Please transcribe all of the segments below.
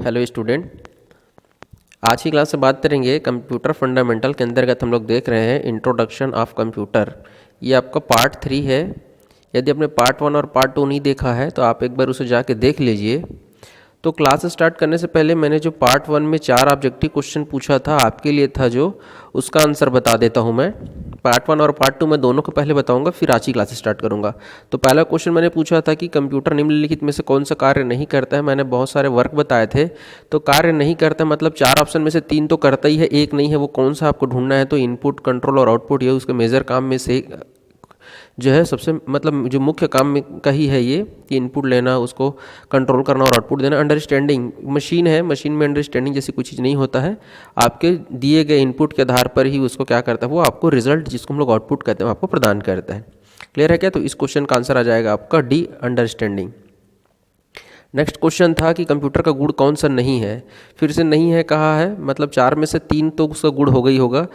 Hello student, आज की class से बात करेंगे कंप्यूटर फंडामेंटल के अंतर्गत हम लोग देख रहे हैं इंट्रोडक्शन ऑफ कंप्यूटर। ये आपका पार्ट 3 है। यदि आपने पार्ट 1 और पार्ट 2 नहीं देखा है तो आप एक बार उसे जाके देख लीजिए। तो क्लास स्टार्ट करने से पहले मैंने जो पार्ट 1 में 4 ऑब्जेक्टिव क्वेश्चन पूछा था आपके लिए था, जो उसका आंसर बता देता हूँ मैं। पार्ट 1 और पार्ट 2 मैं दोनों को पहले बताऊंगा, फिर आज की क्लास स्टार्ट करूंगा। तो पहला क्वेश्चन मैंने पूछा था कि कंप्यूटर निम्नलिखित में से कौन सा कार्य नहीं करता है। मैंने बहुत सारे वर्क बताए थे। तो कार्य नहीं करता मतलब 4 ऑप्शन में से 3 तो करता ही है, एक नहीं है। वो कौन सा आपको ढूंढना है। तो इनपुट, कंट्रोल और आउटपुट, ये उसके मेजर काम में से जो है सबसे मतलब जो मुख्य काम में का ही है ये, कि इनपुट लेना, उसको कंट्रोल करना और आउटपुट देना। अंडरस्टैंडिंग मशीन है, मशीन में अंडरस्टैंडिंग जैसी कोई चीज़ नहीं होता है। आपके दिए गए इनपुट के आधार पर ही उसको क्या करता है, वो आपको रिजल्ट, जिसको हम लोग आउटपुट कहते हैं, आपको प्रदान करता है। क्लियर है क्या? तो इस क्वेश्चन का आंसर आ जाएगा आपका डी, अंडरस्टैंडिंग। नेक्स्ट क्वेश्चन था कि कंप्यूटर का गुण कौन सा नहीं है। फिर से नहीं है कहा है, मतलब 4 में से 3 तो उसका गुण हो गई होगा।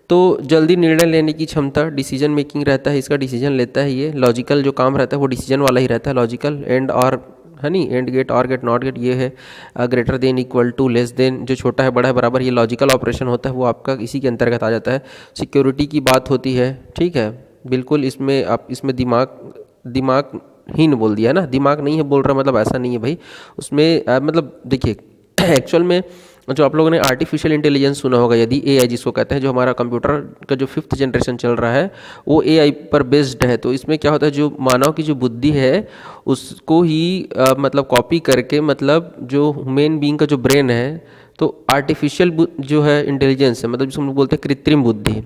तो जल्दी निर्णय लेने की क्षमता, डिसीजन मेकिंग रहता है इसका, डिसीजन लेता है ये। लॉजिकल जो काम रहता है वो डिसीजन वाला ही रहता है, लॉजिकल। एंड और है नहीं, and gate, or gate, not gate, ये है। Greater than, equal to, less than, जो छोटा है बड़ा है बराबर, ये लॉजिकल ऑपरेशन होता है, वो आपका इसी के अंतर्गत आ जाता है। सिक्योरिटी की बात होती है, ठीक है, बिल्कुल। इसमें आप इसमें दिमाग हीन बोल दिया है ना, दिमाग नहीं है बोल रहा, मतलब ऐसा नहीं है भाई। उसमें मतलब देखिए एक्चुअल में जो आप लोगों ने आर्टिफिशियल इंटेलिजेंस सुना होगा, यदि एआई जिसको कहते हैं, जो हमारा कंप्यूटर का जो 5th जनरेशन चल रहा है वो एआई पर बेस्ड है। तो इसमें क्या होता है, जो मानव की जो बुद्धि है उसको ही मतलब कॉपी करके, मतलब जो ह्यूमन बीइंग का जो ब्रेन है, तो आर्टिफिशियल जो है इंटेलिजेंस है, मतलब जिसको हम लोग बोलते हैं कृत्रिम बुद्धि।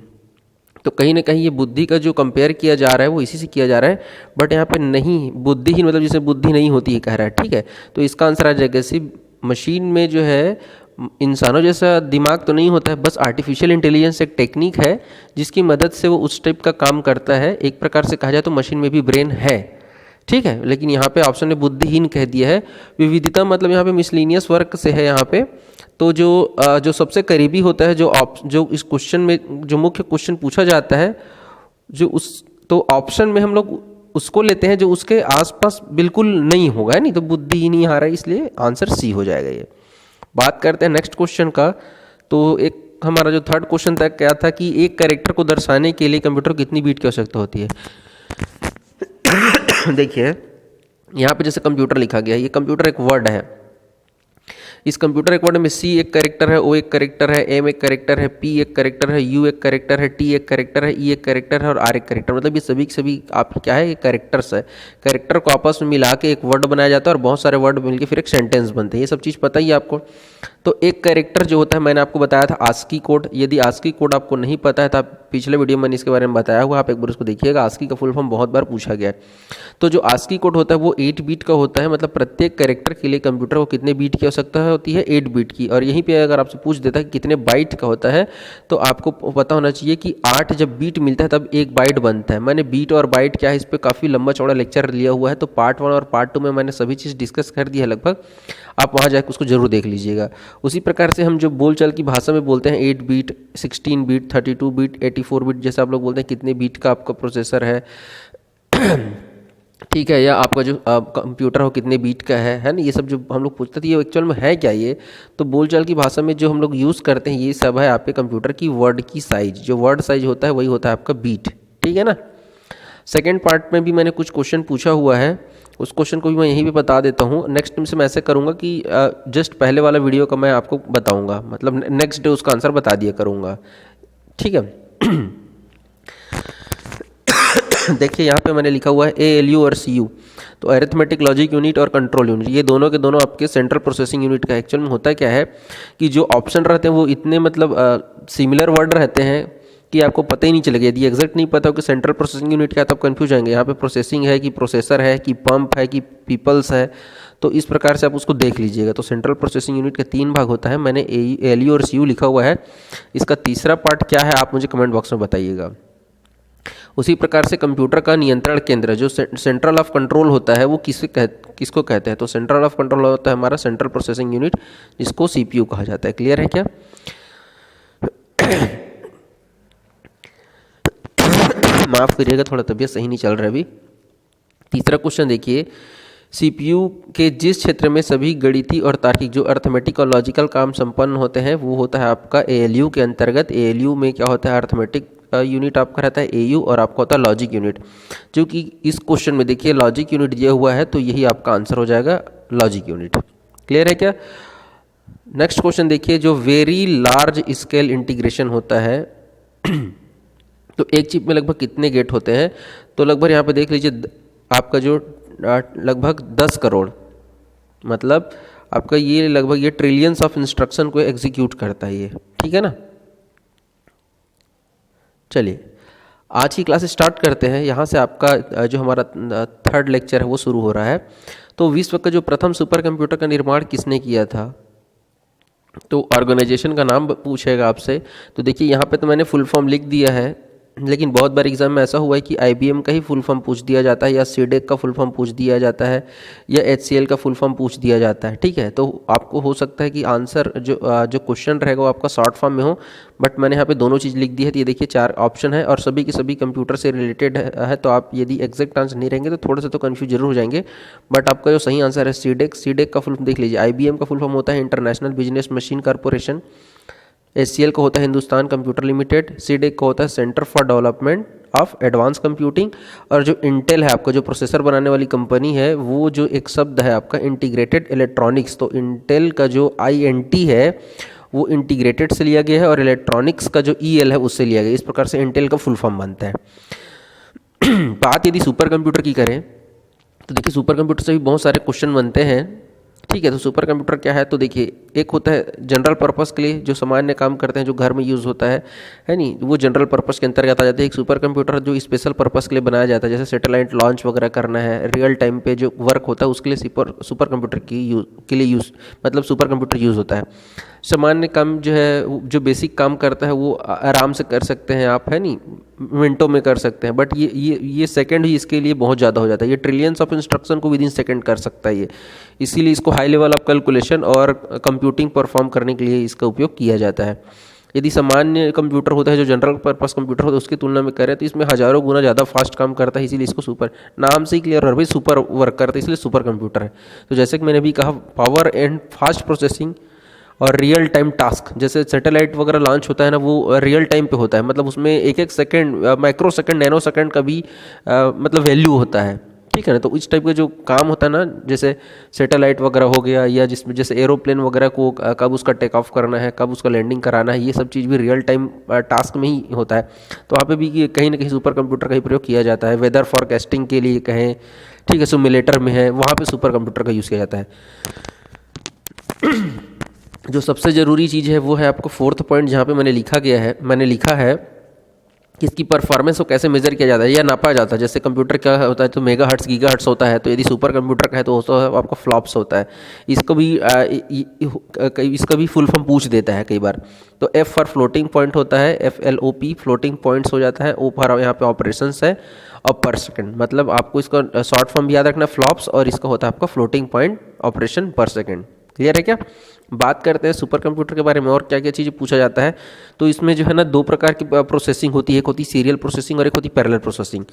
तो कहीं ना कहीं ये बुद्धि का जो कंपेयर किया जा रहा है वो इसी से किया जा रहा है, बट यहाँ पे नहीं, बुद्धिहीन मतलब जिसे बुद्धि नहीं होती है कह रहा है, ठीक है। तो इसका आंसर आ जाएगा सी। मशीन में जो है इंसानों जैसा दिमाग तो नहीं होता है, बस आर्टिफिशियल इंटेलिजेंस एक टेक्निक है जिसकी मदद से वो उस टाइप का काम करता है। एक प्रकार से कहा जाए तो मशीन में भी ब्रेन है, ठीक है। लेकिन यहाँ पे ऑप्शन ने बुद्धिहीन कह दिया है। विविधता मतलब यहाँ पे मिसलिनियस वर्क से है यहाँ पे। तो जो सबसे करीबी होता है, जो इस क्वेश्चन में जो मुख्य क्वेश्चन पूछा जाता है, जो उस तो ऑप्शन में हम लोग उसको लेते हैं जो उसके आसपास बिल्कुल नहीं होगा, है नहीं। तो बुद्धि ही नहीं आ रहा है, इसलिए आंसर सी हो जाएगा ये। बात करते हैं नेक्स्ट क्वेश्चन का। तो एक हमारा जो थर्ड क्वेश्चन तक क्या था कि एक कैरेक्टर को दर्शाने के लिए कंप्यूटर को कितनी बीट की आवश्यकता होती है। देखिए यहाँ पे जैसे कंप्यूटर लिखा गया है, ये कंप्यूटर एक वर्ड है। इस कंप्यूटर एक वर्ड में सी एक कैरेक्टर है, ओ एक कैरेक्टर है, एम एक कैरेक्टर है, पी एक कैरेक्टर है, यू एक कैरेक्टर है, टी एक कैरेक्टर है, ई एक कैरेक्टर है और आर एक कैरेक्टर। मतलब ये सभी के सभी आप क्या है, ये कैरेक्टर्स है। कैरेक्टर को आपस में मिला के एक वर्ड बनाया जाता है और बहुत सारे वर्ड मिलके फिर एक सेंटेंस बनते हैं। ये सब चीज़ पता ही है आपको। तो एक कैरेक्टर जो होता है, मैंने आपको बताया था आस्की कोड। यदि आस्की कोड आपको नहीं पता है तो आप पिछले वीडियो में मैंने इसके बारे में बताया हुआ, आप एक बार उसको देखिएगा। आस्की का फुल फॉर्म बहुत बार पूछा गया है। तो जो आस्की कोड होता है वो 8 बीट का होता है, मतलब प्रत्येक कैरेक्टर के लिए कंप्यूटर को कितने बीट की आवश्यकता होती है, 8 बीट की। और यहीं पे अगर आपसे पूछ देता है कि कितने बाइट का होता है, तो आपको पता होना चाहिए कि 8 जब बीट मिलता है तब 1 बाइट बनता है। मैंने बीट और बाइट क्या है इस पर काफ़ी लंबा चौड़ा लेक्चर लिया हुआ है, तो पार्ट 1 और पार्ट 2 में मैंने सभी चीज़ डिस्कस कर दी है लगभग। आप वहाँ जाकर उसको जरूर देख लीजिएगा। उसी प्रकार से हम जो बोलचाल की भाषा में बोलते हैं 8 बीट, 16 बीट, 32 बीट, 84 बीट, जैसे आप लोग बोलते हैं कितने बीट का आपका प्रोसेसर है, ठीक है, या आपका जो कंप्यूटर हो कितने बीट का है ना। ये सब जो हम लोग पूछते थे, ये एक्चुअल में है क्या ये। तो बोलचाल की भाषा में जो हम लोग यूज़ करते हैं ये सब है आपके कंप्यूटर की वर्ड की साइज। जो वर्ड साइज होता है वही होता है आपका बीट, ठीक है ना। सेकेंड पार्ट में भी मैंने कुछ क्वेश्चन पूछा हुआ है, उस क्वेश्चन को भी मैं यहीं पे बता देता हूँ। नेक्स्ट टाइम से मैं ऐसे करूँगा कि जस्ट पहले वाला वीडियो का मैं आपको बताऊँगा, मतलब नेक्स्ट डे उसका आंसर बता दिया करूँगा, ठीक है। देखिए यहाँ पे मैंने लिखा हुआ है ALU और CU। तो अरिथमेटिक लॉजिक यूनिट और कंट्रोल यूनिट, ये दोनों के दोनों आपके सेंट्रल प्रोसेसिंग यूनिट का। एक्चुअल में होता क्या है कि जो ऑप्शन रहते हैं वो इतने मतलब सिमिलर वर्ड रहते हैं कि आपको पता ही नहीं चलेगा। यदि एग्जैक्ट नहीं पता हो कि सेंट्रल प्रोसेसिंग यूनिट क्या है तो आप कन्फ्यूज जाएंगे। यहाँ पे प्रोसेसिंग है कि प्रोसेसर है कि पंप है कि पीपल्स है, तो इस प्रकार से आप उसको देख लीजिएगा। तो सेंट्रल प्रोसेसिंग यूनिट का 3 भाग होता है। मैंने ALU और CU लिखा हुआ है। इसका तीसरा पार्ट क्या है आप मुझे कमेंट बॉक्स में बताइएगा। उसी प्रकार से कंप्यूटर का नियंत्रण केंद्र जो सेंट्रल ऑफ कंट्रोल होता है वो किसको कहते हैं। तो सेंट्रल ऑफ कंट्रोल होता है हमारा सेंट्रल प्रोसेसिंग यूनिट, जिसको CPU कहा जाता है। क्लियर है क्या? माफ़ करिएगा, थोड़ा तबीयत सही नहीं चल रहा है अभी। तीसरा क्वेश्चन देखिए सीपीयू के जिस क्षेत्र में सभी गणितीय और तार्किक जो अर्थमेटिक और लॉजिकल काम संपन्न होते हैं वो होता है आपका एएलयू के अंतर्गत। एएलयू में क्या होता है, अर्थमेटिक यूनिट आपका रहता है एयू, और आपका होता है लॉजिक यूनिट। जो कि इस क्वेश्चन में देखिए लॉजिक यूनिट दिया हुआ है तो यही आपका आंसर हो जाएगा लॉजिक यूनिट। क्लियर है क्या? नेक्स्ट क्वेश्चन देखिए, जो वेरी लार्ज स्केल इंटीग्रेशन होता है तो एक चिप में लगभग कितने गेट होते हैं? तो लगभग यहाँ पे देख लीजिए आपका जो लगभग 10 करोड़, मतलब आपका ये लगभग ये ट्रिलियंस ऑफ इंस्ट्रक्शन को एग्जीक्यूट करता है ये, ठीक है ना। चलिए आज की क्लास स्टार्ट करते हैं। यहाँ से आपका जो हमारा थर्ड लेक्चर है वो शुरू हो रहा है। तो विश्व का जो प्रथम सुपर कंप्यूटर का निर्माण किसने किया था? तो ऑर्गेनाइजेशन का नाम पूछेगा आपसे। तो देखिए यहाँ पे तो मैंने फुल फॉर्म लिख दिया है, लेकिन बहुत बार एग्जाम में ऐसा हुआ है कि IBM का ही फुल फॉर्म पूछ दिया जाता है, या सीडेक का फुल फॉर्म पूछ दिया जाता है, या HCL का फुल फॉर्म पूछ दिया जाता है, ठीक है। तो आपको हो सकता है कि आंसर जो क्वेश्चन रहेगा वो आपका शॉर्ट फॉर्म में हो, बट मैंने यहाँ पे दोनों चीज़ लिख दी है। तो ये देखिए 4 ऑप्शन है और सभी के सभी कंप्यूटर से रिलेटेड है। तो आप यदि एग्जैक्ट आंसर नहीं रहेंगे तो थोड़े से तो कन्फ्यूज जरूर हो जाएंगे, बट आपका जो सही आंसर है सीडेक। सीडेक का फुल फॉर्म देख लीजिए, IBM का फुल फॉर्म होता है international business machine corporation, HCL का होता है हिंदुस्तान कंप्यूटर लिमिटेड, सीडेक का होता है centre for development of advance computing, और जो इंटेल है आपका जो प्रोसेसर बनाने वाली कंपनी है वो जो एक शब्द है आपका इंटीग्रेटेड इलेक्ट्रॉनिक्स। तो इंटेल का जो INT है वो इंटीग्रेटेड से लिया गया है और इलेक्ट्रॉनिक्स का जो EL है उससे लिया गया है। इस प्रकार से इंटेल का फुल फॉर्म बनता है। बात यदि सुपर कंप्यूटर की करें तो देखिए सुपर कंप्यूटर से भी बहुत सारे क्वेश्चन बनते हैं, ठीक है। तो सुपर कंप्यूटर क्या है? तो देखिए एक होता है जनरल पर्पस के लिए जो सामान्य काम करते हैं, जो घर में यूज़ होता है नहीं, वो जनरल पर्पस के अंतर्गत आ जाते हैं। एक सुपर कंप्यूटर जो स्पेशल पर्पस के लिए बनाया जाता है, जैसे सैटेलाइट लॉन्च वगैरह करना है, रियल टाइम पे जो वर्क होता है उसके लिए सुपर कंप्यूटर के लिए यूज़, मतलब सुपर कंप्यूटर यूज़ होता है। सामान्य काम जो है, जो बेसिक काम करता है वो आराम से कर सकते हैं आप, है नहीं, मिनटों में कर सकते हैं, बट ये सेकंड ही इसके लिए बहुत ज़्यादा हो जाता है। ये ट्रिलियंस ऑफ इंस्ट्रक्शन को विद इन सेकंड कर सकता है ये, इसीलिए इसको हाई लेवल ऑफ कैलकुलेशन और कंप्यूटिंग परफॉर्म करने के लिए इसका उपयोग किया जाता है। यदि सामान्य कंप्यूटर होता है जो जनरल पर्पस कंप्यूटर होता है उसकी तुलना में करें तो इसमें हज़ारों गुना ज़्यादा फास्ट काम करता है, इसीलिए इसको सुपर, नाम से ही क्लियर हो भाई सुपर वर्क करता है, इसलिए सुपर कंप्यूटर है। तो जैसे कि मैंने भी कहा, पावर एंड फास्ट प्रोसेसिंग और रियल टाइम टास्क, जैसे सैटेलाइट वगैरह लॉन्च होता है ना वो रियल टाइम पे होता है, मतलब उसमें एक एक second, micro second, nano second का भी मतलब वैल्यू होता है, ठीक है ना। तो इस टाइप का जो काम होता है ना, जैसे सैटेलाइट वगैरह हो गया, या जिसमें जैसे एरोप्लेन वगैरह को कब उसका टेक ऑफ करना है, कब उसका लैंडिंग कराना है, ये सब चीज़ भी रियल टाइम टास्क में ही होता है। तो वहाँ पे भी कहीं ना कहीं सुपर कंप्यूटर का ही प्रयोग किया जाता है। वेदर फॉरकास्टिंग के लिए कहें, ठीक है, सिमुलेटर में है, वहाँ पे सुपर कंप्यूटर का यूज़ किया जाता है। जो सबसे ज़रूरी चीज़ है वो है आपको फोर्थ पॉइंट, जहाँ पे मैंने लिखा है कि इसकी परफॉर्मेंस को कैसे मेजर किया जाता है या नापा जाता है। जैसे कंप्यूटर क्या होता है तो मेगाहर्ट्ज़ गीगाहर्ट्ज़ होता है, तो यदि सुपर कंप्यूटर का है तो आपका फ्लॉप्स होता है। इसका भी फुल फॉर्म पूछ देता है कई बार। तो F फॉर फ्लोटिंग पॉइंट होता है, FLOP फ्लोटिंग पॉइंट्स हो जाता है, O फॉर यहाँ पे ऑपरेशंस है, और पर सेकंड, मतलब आपको इसका शॉर्ट फॉर्म भी याद रखना फ्लॉप्स, और इसका होता है आपका फ्लोटिंग पॉइंट ऑपरेशन पर सेकंड। क्लियर है क्या? बात करते हैं सुपर कंप्यूटर के बारे में और क्या क्या चीज़ें पूछा जाता है। तो इसमें जो है ना 2 प्रकार की प्रोसेसिंग होती है, एक होती है सीरियल प्रोसेसिंग और एक होती है पैरेलल प्रोसेसिंग।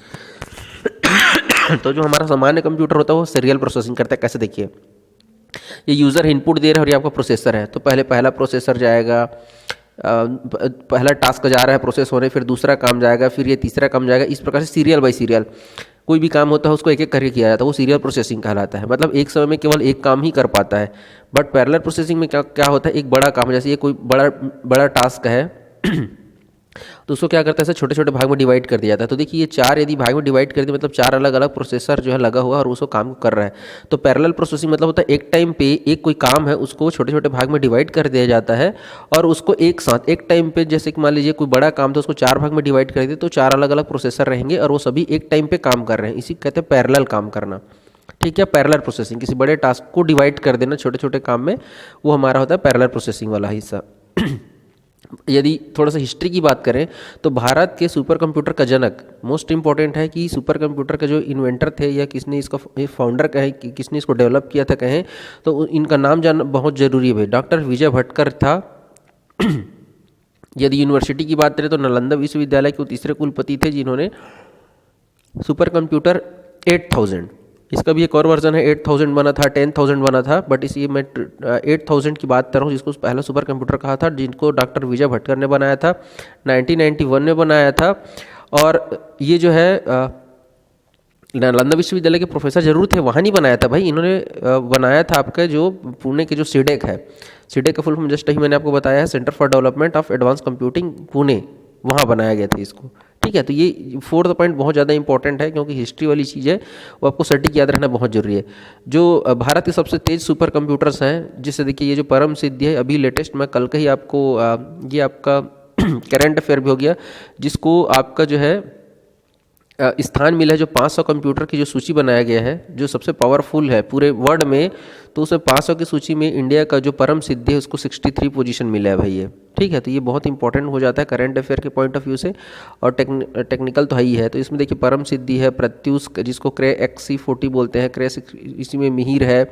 तो जो हमारा सामान्य कंप्यूटर होता है वो सीरियल प्रोसेसिंग करता है। कैसे? देखिए, ये यूज़र इनपुट दे रहा है और ये आपका प्रोसेसर है, तो पहले पहला प्रोसेसर जाएगा, पहला टास्क जा रहा है प्रोसेस होने, फिर दूसरा काम जाएगा, फिर ये तीसरा काम जाएगा। इस प्रकार से सीरियल बाय सीरियल कोई भी काम होता है उसको एक एक करके किया जाता है, वो सीरियल प्रोसेसिंग कहलाता है। मतलब एक समय में केवल एक काम ही कर पाता है। बट पैरेलल प्रोसेसिंग में क्या होता है, एक बड़ा काम, जैसे ये कोई बड़ा टास्क है तो उसको क्या करता है, ऐसे छोटे छोटे भाग में डिवाइड कर दिया जाता है। तो देखिए ये 4 यदि भाग में डिवाइड कर दिए, मतलब 4 अलग अलग प्रोसेसर जो है लगा हुआ है और उसको काम कर रहा है। तो पैरेलल प्रोसेसिंग मतलब होता है एक टाइम पे एक कोई काम है उसको छोटे छोटे भाग में डिवाइड कर दिया जाता है, और उसको एक साथ एक टाइम पे, जैसे कि मान लीजिए कोई बड़ा काम था उसको 4 भाग में डिवाइड कर दिए, तो 4 अलग अलग प्रोसेसर रहेंगे और वो सभी एक टाइम पे काम कर रहे हैं, इसी कहते हैं पैरेलल काम करना। ठीक है, पैरेलल प्रोसेसिंग, किसी बड़े टास्क को डिवाइड कर देना छोटे छोटे काम में, वो हमारा होता है पैरेलल प्रोसेसिंग वाला हिस्सा। यदि थोड़ा सा हिस्ट्री की बात करें तो भारत के सुपर कंप्यूटर का जनक, मोस्ट इंपॉर्टेंट है कि सुपर कंप्यूटर का जो इन्वेंटर थे या किसने इसका फाउंडर कहें कि किसने इसको डेवलप किया था कहें, तो इनका नाम जानना बहुत ज़रूरी है भाई। डॉक्टर विजय भटकर था। यदि यूनिवर्सिटी की बात करें तो नालंदा विश्वविद्यालय के वो तीसरे कुलपति थे जिन्होंने सुपर कंप्यूटर 8000 इसका भी एक और वर्जन है, 8000 बना था, 10,000 बना था, बट इसी मैं 8000 की बात कर रहा हूँ, जिसको पहला सुपर कंप्यूटर कहा था, जिनको डॉक्टर विजय भटकर ने बनाया था, 1991 में बनाया था। और ये जो है नालंदा विश्वविद्यालय के प्रोफेसर जरूर थे, वहाँ नहीं बनाया था भाई, इन्होंने बनाया था आपका जो पुणे के जो सीडेक है, सीडेक का फुल फॉर्म जस्ट ही मैंने आपको बताया है, centre for development of advance computing Pune, वहाँ बनाया गया था इसको। ठीक है, तो ये फोर्थ पॉइंट बहुत ज़्यादा इंपॉर्टेंट है, क्योंकि हिस्ट्री वाली चीज़ है, वो आपको सटीक याद रखना बहुत जरूरी है। जो भारत के सबसे तेज सुपर कंप्यूटर्स हैं, जिससे देखिए ये जो परम सिद्धि है, अभी लेटेस्ट मैं कल का ही आपको ये आपका करंट अफेयर भी हो गया, जिसको आपका जो है स्थान मिला है, जो 500 कंप्यूटर की जो सूची बनाया गया है, जो सबसे पावरफुल है पूरे वर्ल्ड में, तो उसमें 500 की सूची में इंडिया का जो परम सिद्धि है उसको 63 पोजीशन मिला है भाई ये। ठीक है, तो ये बहुत इंपॉर्टेंट हो जाता है करंट अफेयर के पॉइंट ऑफ व्यू से, और टेक्निकल तो है ही है। तो इसमें देखिए परम सिद्धि है, प्रत्यूष जिसको क्रे XC40 बोलते हैं, क्रे इसी में मिहिर है,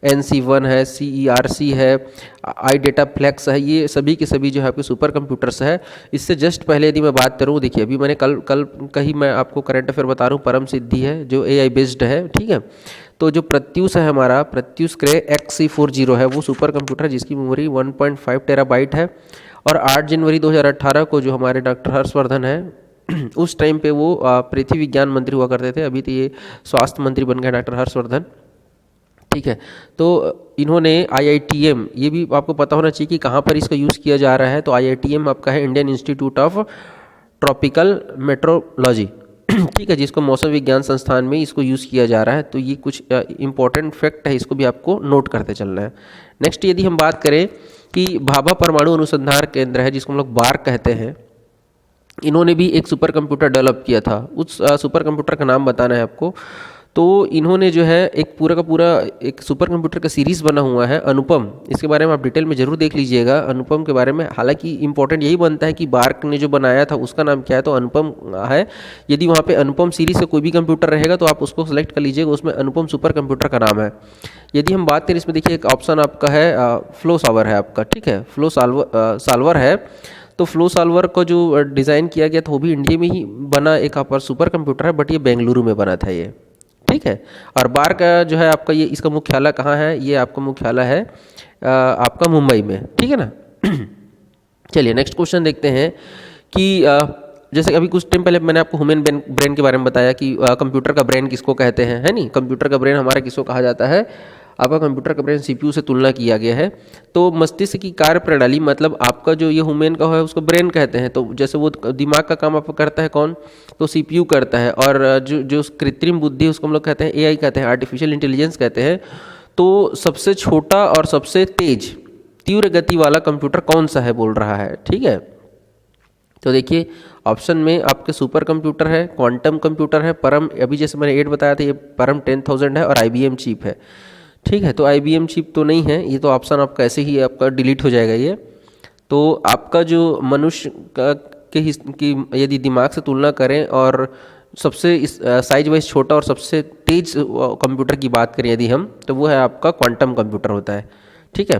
NC1 है, CERC है, आई डेटा फ्लेक्स है, ये सभी के सभी जो है आपके सुपर कंप्यूटर्स है। इससे जस्ट पहले यदि मैं बात करूँ, देखिए अभी मैंने कल का ही मैं आपको करंट अफेयर बता रहा हूँ, परम सिद्धि है जो AI बेस्ड है। ठीक है, तो जो प्रत्यूष है हमारा, प्रत्यूष क्रे XC40 है, वो सुपर कंप्यूटर है जिसकी मेमोरी 1.5 टेराबाइट है। और 8 जनवरी 2018 को जो हमारे डॉक्टर हर्षवर्धन है उस टाइम पे वो पृथ्वी विज्ञान मंत्री हुआ करते थे, अभी तो ये स्वास्थ्य मंत्री बन गए डॉक्टर हर्षवर्धन। ठीक है, तो इन्होंने IITM, ये भी आपको पता होना चाहिए कि कहाँ पर इसका यूज़ किया जा रहा है, तो IITM आपका है Indian institute of tropical metrology. ठीक है, जिसको मौसम विज्ञान संस्थान में इसको यूज़ किया जा रहा है। तो ये कुछ इंपॉर्टेंट फैक्ट है, इसको भी आपको नोट करते चलना है। नेक्स्ट यदि हम बात करें कि भाभा परमाणु अनुसंधान केंद्र है, जिसको हम लोग बार्क कहते हैं, इन्होंने भी एक सुपर कंप्यूटर डेवलप किया था। उस सुपर कंप्यूटर का नाम बताना है आपको। तो इन्होंने जो है एक पूरा का पूरा एक सुपर कंप्यूटर का सीरीज़ बना हुआ है अनुपम, इसके बारे में आप डिटेल में जरूर देख लीजिएगा अनुपम के बारे में। हालांकि इंपॉर्टेंट यही बनता है कि बार्क ने जो बनाया था उसका नाम क्या है, तो अनुपम है। यदि वहाँ पे अनुपम सीरीज से कोई भी कंप्यूटर रहेगा तो आप उसको सेलेक्ट कर लीजिएगा, उसमें अनुपम सुपर कंप्यूटर का नाम है। यदि हम बात करें इसमें, देखिए एक ऑप्शन आपका है फ्लो सॉल्वर है आपका। ठीक है, फ्लो सॉल्वर है, तो फ्लो सॉल्वर को जो डिज़ाइन किया गया था वो भी इंडिया में ही बना एक आपका सुपर कंप्यूटर है, बट ये बेंगलुरु में बना था ये। ठीक है, और बार का जो है आपका ये इसका मुख्यालय कहाँ है, ये आपका मुख्यालय है आपका मुंबई में। ठीक है ना। चलिए नेक्स्ट क्वेश्चन देखते हैं कि जैसे अभी कुछ टाइम पहले मैंने आपको ह्यूमन ब्रेन के बारे में बताया कि कंप्यूटर का ब्रेन किसको कहते हैं, है नहीं, कंप्यूटर का ब्रेन हमारा किसको कहा जाता है, आपका कंप्यूटर का ब्रेन CPU से तुलना किया गया है। तो मस्तिष्क की कार्य प्रणाली, मतलब आपका जो ये ह्यूमन का है उसको ब्रेन कहते हैं। तो जैसे वो दिमाग का काम आपका करता है कौन, तो CPU करता है। और जो कृत्रिम बुद्धि उसको हम लोग कहते हैं AI कहते हैं, आर्टिफिशियल इंटेलिजेंस कहते हैं। तो सबसे छोटा और सबसे तेज तीव्र गति वाला कंप्यूटर कौन सा है बोल रहा है। ठीक है, तो देखिए ऑप्शन में आपके सुपर कंप्यूटर है, क्वांटम कंप्यूटर है, परम, अभी जैसे मैंने 8 बताया था, ये परम 10,000 है, और IBM चिप है। ठीक है, तो IBM चिप तो नहीं है, ये तो ऑप्शन आपका ऐसे ही आपका डिलीट हो जाएगा ये। तो आपका जो मनुष्य की यदि दिमाग से तुलना करें और सबसे साइज वाइज छोटा और सबसे तेज कंप्यूटर की बात करें यदि हम, तो वो है आपका क्वांटम कंप्यूटर होता है। ठीक है,